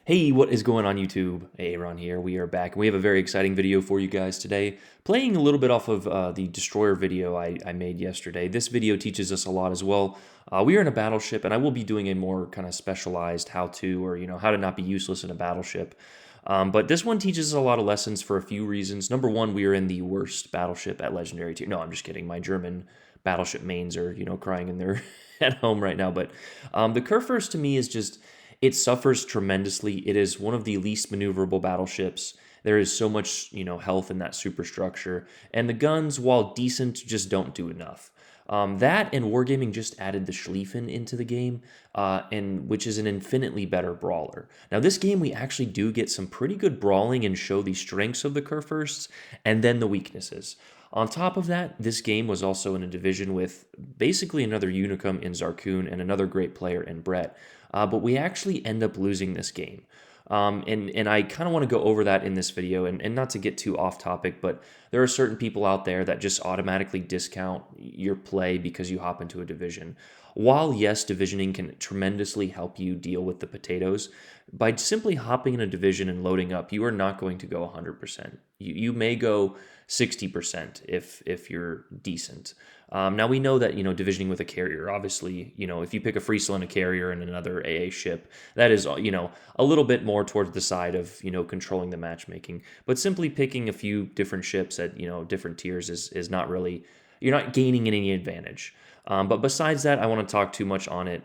Hey, what is going on YouTube? Aaron here. We are back, and we have a very exciting video for you guys today. Playing a little bit off of the Destroyer video I made yesterday. This video teaches us a lot as well. We are in a battleship, and I will be doing a more kind of specialized how-to, or how to not be useless in a battleship. But this one teaches us a lot of lessons for a few reasons. Number one, we are in the worst battleship at Legendary tier. No, I'm just kidding. My German battleship mains are, crying in their at home right now. But the Kurfürst to me is just it suffers tremendously. It is one of the least maneuverable battleships. There is so much, health in that superstructure, and the guns, while decent, just don't do enough. That and Wargaming just added the Schlieffen into the game, and which is an infinitely better brawler. Now, this game we actually do get some pretty good brawling and show the strengths of the Kurfürsts and then the weaknesses. On top of that, this game was also in a division with basically another Unicum in Zarkun and another great player in Brett. But we actually end up losing this game. And I kind of want to go over that in this video and not to get too off topic, but there are certain people out there that just automatically discount your play because you hop into a division. While yes, divisioning can tremendously help you deal with the potatoes, by simply hopping in a division and loading up, you are not going to go 100%. You may go 60% if you're decent. Now we know that divisioning with a carrier, obviously, if you pick a Friesel and a carrier and another AA ship, that is a little bit more towards the side of controlling the matchmaking. But simply picking a few different ships at different tiers is not really, you're not gaining any advantage. But besides that, I want to talk too much on it.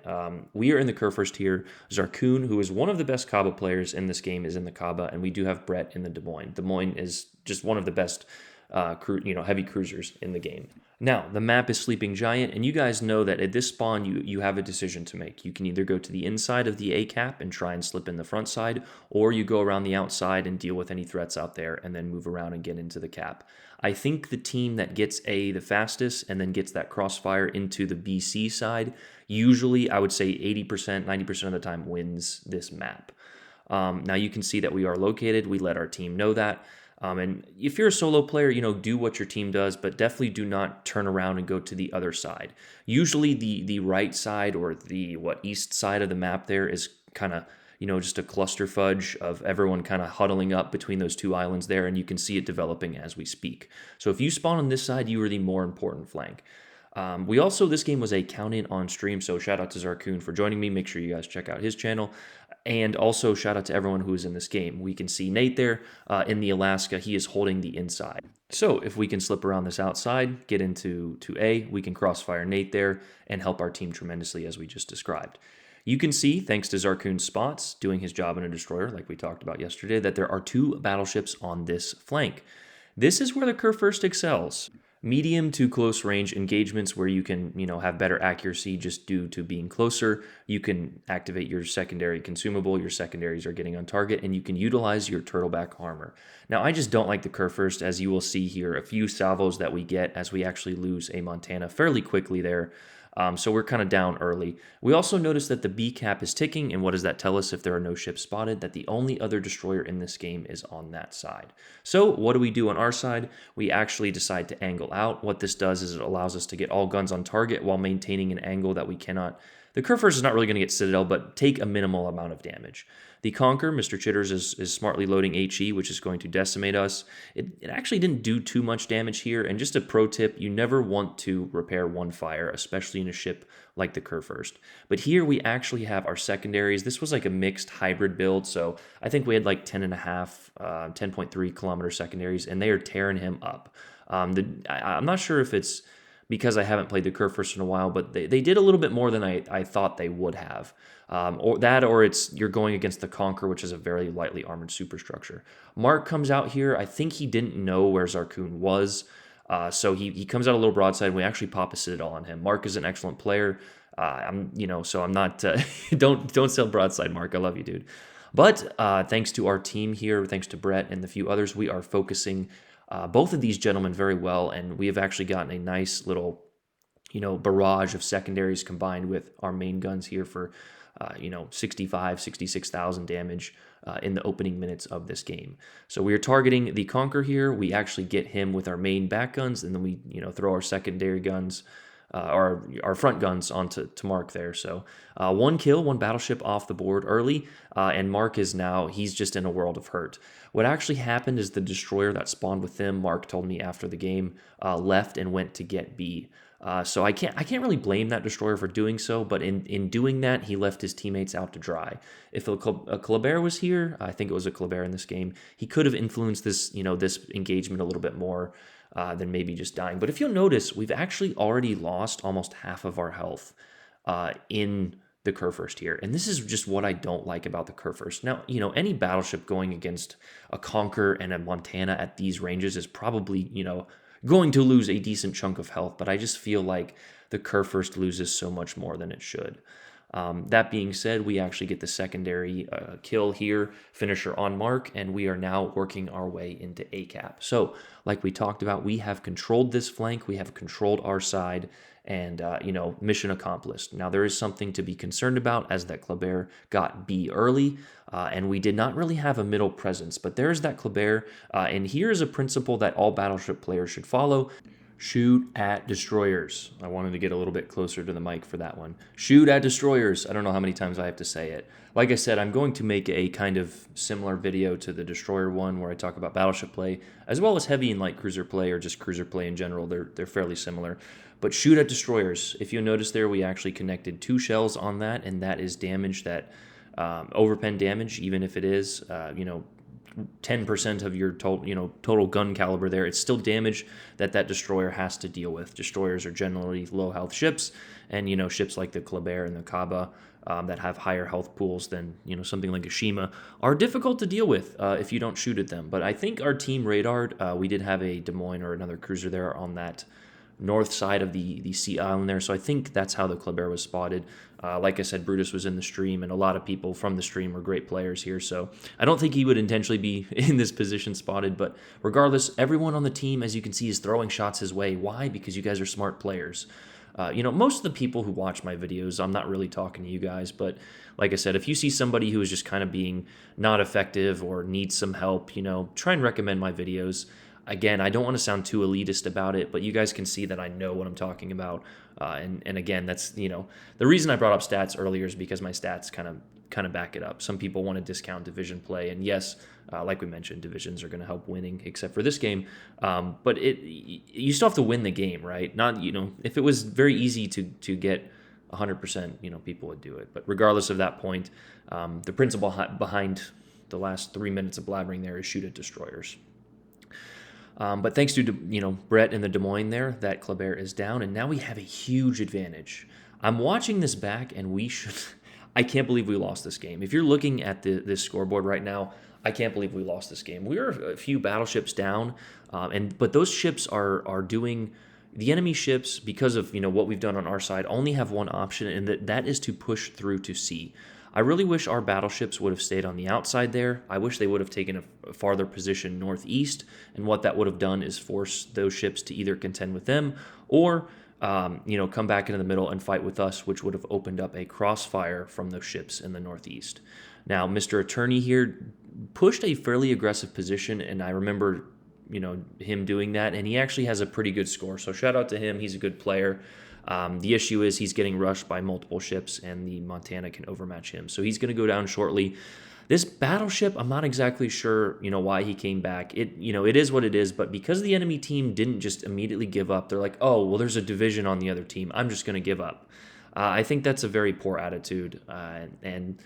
We are in the Kurfürst tier. Zarkun, who is one of the best Kaba players in this game, is in the Kaba, and we do have Brett in the Des Moines. Des Moines is just one of the best heavy cruisers in the game. Now, the map is Sleeping Giant, and you guys know that at this spawn, you have a decision to make. You can either go to the inside of the A cap and try and slip in the front side, or you go around the outside and deal with any threats out there and then move around and get into the cap. I think the team that gets A the fastest and then gets that crossfire into the BC side, usually I would say 80%, 90% of the time wins this map. Now you can see that we are located. We let our team know that. And if you're a solo player, do what your team does, but definitely do not turn around and go to the other side. Usually the right side or the east side of the map there is kind of, just a cluster fudge of everyone kind of huddling up between those two islands there, and you can see it developing as we speak. So if you spawn on this side, you are the more important flank. This game was a count in on stream, so shout out to Zarkun for joining me. Make sure you guys check out his channel. And also shout out to everyone who is in this game. We can see Nate there in the Alaska. He is holding the inside. So if we can slip around this outside, get into A, we can crossfire Nate there and help our team tremendously as we just described. You can see, thanks to Zarkun's spots, doing his job in a destroyer like we talked about yesterday, that there are two battleships on this flank. This is where the Kurfürst excels. Medium to close range engagements where you can, have better accuracy just due to being closer. You can activate your secondary consumable, your secondaries are getting on target, and you can utilize your turtleback armor. Now, I just don't like the Kurfürst, as you will see here, a few salvos that we get as we actually lose a Montana fairly quickly there. So we're kind of down early. We also notice that the B cap is ticking, and what does that tell us if there are no ships spotted? That the only other destroyer in this game is on that side. So what do we do on our side? We actually decide to angle out. What this does is it allows us to get all guns on target while maintaining an angle that we cannot. The Kurfürst is not really going to get Citadel, but take a minimal amount of damage. The Conquer, Mr. Chitters, is smartly loading HE, which is going to decimate us. It actually didn't do too much damage here, and just a pro tip, you never want to repair one fire, especially in a ship like the Kurfürst. But here we actually have our secondaries. This was like a mixed hybrid build, so I think we had like 10.5, 10.3 kilometer secondaries, and they are tearing him up. I'm not sure if it's because I haven't played the Kurfürst in a while, but they did a little bit more than I thought they would have. Or it's you're going against the Conquer, which is a very lightly armored superstructure. Mark comes out here. I think he didn't know where Zarkun was, so he comes out a little broadside, and we actually pop a Citadel on him. Mark is an excellent player. So I'm not. Don't sell broadside, Mark. I love you, dude. But thanks to our team here, thanks to Brett and the few others, we are focusing both of these gentlemen very well, and we have actually gotten a nice little, barrage of secondaries combined with our main guns here for, 66,000 damage in the opening minutes of this game. So we are targeting the Conquer here. We actually get him with our main back guns, and then we, throw our secondary guns our front guns onto to Mark there. So one kill, one battleship off the board early, and Mark is now, he's just in a world of hurt. What actually happened is the destroyer that spawned with them, Mark told me after the game, left and went to get B. So I can't really blame that destroyer for doing so, but in doing that, he left his teammates out to dry. If a Kleber was here, I think it was a Kleber in this game, he could have influenced this, this engagement a little bit more than maybe just dying. But if you'll notice, we've actually already lost almost half of our health in the Kurfürst here. And this is just what I don't like about the Kurfürst. Now, any battleship going against a Conquer and a Montana at these ranges is probably, going to lose a decent chunk of health, but I just feel like the Kurfürst loses so much more than it should. That being said, we actually get the secondary kill here, finisher on Mark, and we are now working our way into ACAP. So, like we talked about, we have controlled this flank, we have controlled our side, and, mission accomplished. Now, there is something to be concerned about, as that Kleber got B early, and we did not really have a middle presence, but there's that Kleber, and here's a principle that all battleship players should follow. Shoot at destroyers. I wanted to get a little bit closer to the mic for that one. Shoot at destroyers. I don't know how many times I have to say it. Like I said, I'm going to make a kind of similar video to the destroyer one where I talk about battleship play, as well as heavy and light cruiser play, or just cruiser play in general. They're fairly similar. But shoot at destroyers. If you'll notice there, we actually connected 2 shells on that, and that is damage that, overpen damage, even if it is, 10% of your total gun caliber there, it's still damage that destroyer has to deal with. Destroyers are generally low health ships, and ships like the Kleber and the Kaba that have higher health pools than something like a Shima are difficult to deal with if you don't shoot at them. But I think our team radared. We did have a Des Moines or another cruiser there on that north side of the sea island there, so I think that's how the Kleber was spotted. Like I said, Brutus was in the stream, and a lot of people from the stream were great players here, so I don't think he would intentionally be in this position spotted, but regardless, everyone on the team, as you can see, is throwing shots his way. Why? Because you guys are smart players. Most of the people who watch my videos, I'm not really talking to you guys, but like I said, if you see somebody who is just kind of being not effective or needs some help, try and recommend my videos. Again, I don't want to sound too elitist about it, but you guys can see that I know what I'm talking about. And again, that's, the reason I brought up stats earlier is because my stats kind of back it up. Some people want to discount division play, and yes, like we mentioned, divisions are going to help winning, except for this game. But you still have to win the game, right? Not, if it was very easy to get 100%, people would do it. But regardless of that point, the principle behind the last 3 minutes of blabbering there is shoot at destroyers. But thanks to, Brett and the Des Moines there, that Kleber is down, and now we have a huge advantage. I'm watching this back, and I can't believe we lost this game. If you're looking at this scoreboard right now, I can't believe we lost this game. We are a few battleships down, but those ships are doing, the enemy ships, because of, what we've done on our side, only have one option, and that is to push through to sea. I really wish our battleships would have stayed on the outside there. I wish they would have taken a farther position northeast, and what that would have done is force those ships to either contend with them or, come back into the middle and fight with us, which would have opened up a crossfire from those ships in the northeast. Now, Mr. Attorney here pushed a fairly aggressive position, and I remember, him doing that, and he actually has a pretty good score, so shout out to him. He's a good player. The issue is he's getting rushed by multiple ships, and the Montana can overmatch him. So he's going to go down shortly. This battleship, I'm not exactly sure, why he came back. It is what it is, but because the enemy team didn't just immediately give up, they're like, oh, well, there's a division on the other team, I'm just going to give up. I think that's a very poor attitude, and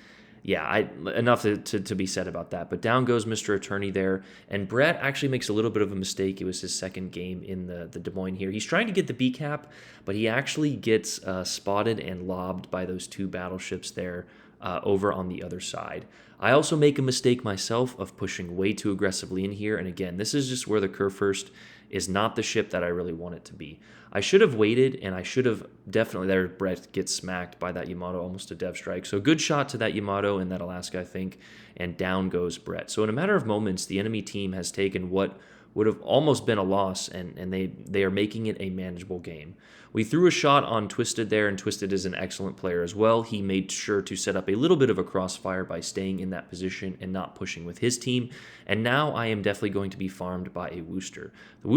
yeah, enough to be said about that. But down goes Mr. Attorney there, and Brett actually makes a little bit of a mistake. It was his second game in the Des Moines here. He's trying to get the B cap, but he actually gets spotted and lobbed by those 2 battleships there over on the other side. I also make a mistake myself of pushing way too aggressively in here, and again, this is just where the Kurfürst is not the ship that I really want it to be. I should have waited, and I should have definitely, there Brett gets smacked by that Yamato, almost a dev strike. So good shot to that Yamato and that Alaska, I think, and down goes Brett. So in a matter of moments, the enemy team has taken what would have almost been a loss, and they are making it a manageable game. We threw a shot on Twisted there, and Twisted is an excellent player as well. He made sure to set up a little bit of a crossfire by staying in that position and not pushing with his team. And now I am definitely going to be farmed by a Worcester. The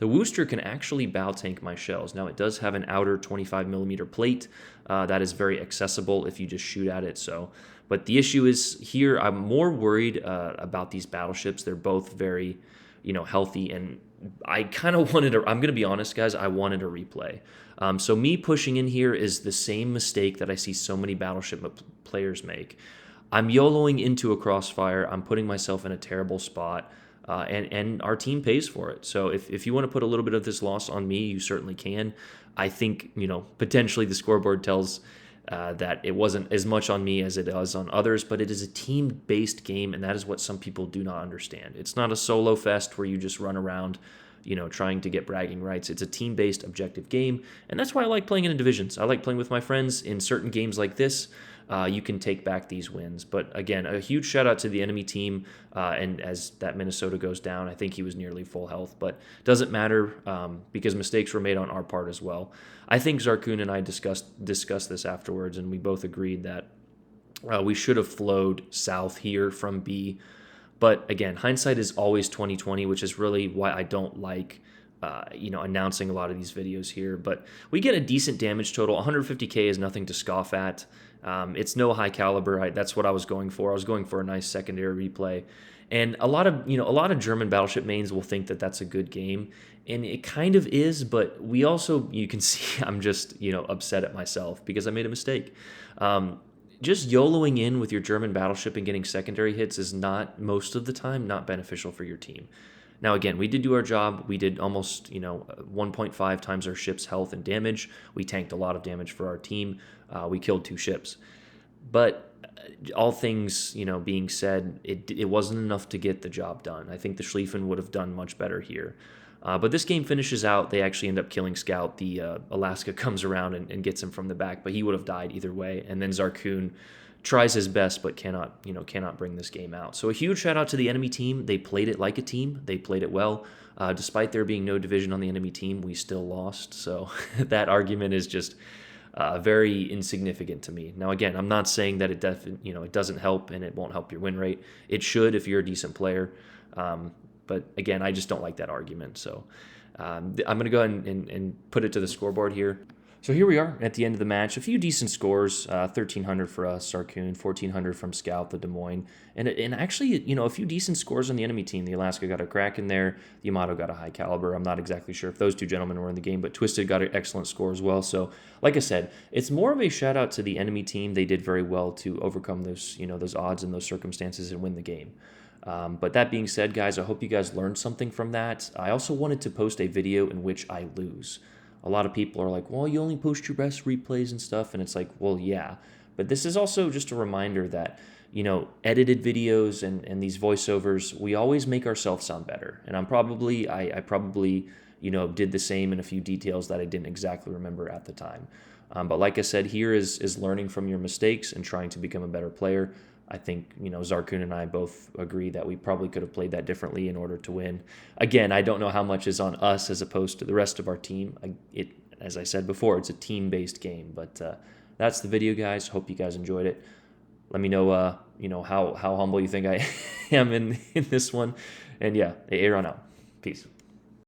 Worcester can actually bow tank my shells. Now it does have an outer 25mm plate that is very accessible if you just shoot at it. But the issue is here, I'm more worried about these battleships. They're both very, healthy, and I kind of wanted to, I'm going to be honest, guys, I wanted a replay. So me pushing in here is the same mistake that I see so many battleship players make. I'm YOLOing into a crossfire. I'm putting myself in a terrible spot, and our team pays for it. So if you want to put a little bit of this loss on me, you certainly can. I think, potentially the scoreboard tells that it wasn't as much on me as it was on others, but it is a team-based game, and that is what some people do not understand. It's not a solo fest where you just run around, trying to get bragging rights. It's a team-based objective game, and that's why I like playing in divisions. I like playing with my friends in certain games like this. You can take back these wins. But again, a huge shout out to the enemy team. And as that Minnesota goes down, I think he was nearly full health, but doesn't matter because mistakes were made on our part as well. I think Zarkun and I discussed this afterwards, and we both agreed that we should have flowed south here from B. But again, hindsight is always 2020, which is really why I don't like announcing a lot of these videos here. But we get a decent damage total. 150k is nothing to scoff at. It's no high caliber. That's what I was going for. I was going for a nice secondary replay. And a lot of German battleship mains will think that that's a good game, and it kind of is. But we also, you can see, I'm just upset at myself because I made a mistake. Just YOLOing in with your German battleship and getting secondary hits is not, most of the time, not beneficial for your team. Now, again, we did do our job. We did almost, 1.5 times our ship's health and damage. We tanked a lot of damage for our team. We killed 2 ships. But all things, being said, it wasn't enough to get the job done. I think the Schlieffen would have done much better here. But this game finishes out. They actually end up killing Scout. The Alaska comes around and gets him from the back, but he would have died either way. And then Zarkun tries his best, but cannot bring this game out. So a huge shout out to the enemy team. They played it like a team. They played it well. Despite there being no division on the enemy team, we still lost. So that argument is just very insignificant to me. Now, again, I'm not saying that it doesn't help and it won't help your win rate. It should if you're a decent player. But again, I just don't like that argument. So I'm going to go ahead and put it to the scoreboard here. So here we are at the end of the match. A few decent scores, 1,300 for us, Zarkun, 1,400 from Scout, the Des Moines. And actually, a few decent scores on the enemy team. The Alaska got a crack in there. The Yamato got a high caliber. I'm not exactly sure if those two gentlemen were in the game, but Twisted got an excellent score as well. So like I said, it's more of a shout out to the enemy team. They did very well to overcome those, those odds and those circumstances and win the game. But that being said, guys, I hope you guys learned something from that. I also wanted to post a video in which I lose. A lot of people are like, well, you only post your best replays and stuff. And it's like, well, yeah. But this is also just a reminder that, edited videos and these voiceovers, we always make ourselves sound better. And I probably, did the same in a few details that I didn't exactly remember at the time. But like I said, here is learning from your mistakes and trying to become a better player. I think, Zarkun and I both agree that we probably could have played that differently in order to win. Again, I don't know how much is on us as opposed to the rest of our team. As I said before, it's a team-based game. But that's the video, guys. Hope you guys enjoyed it. Let me know, how humble you think I am in this one. And yeah, Aaron out. Peace.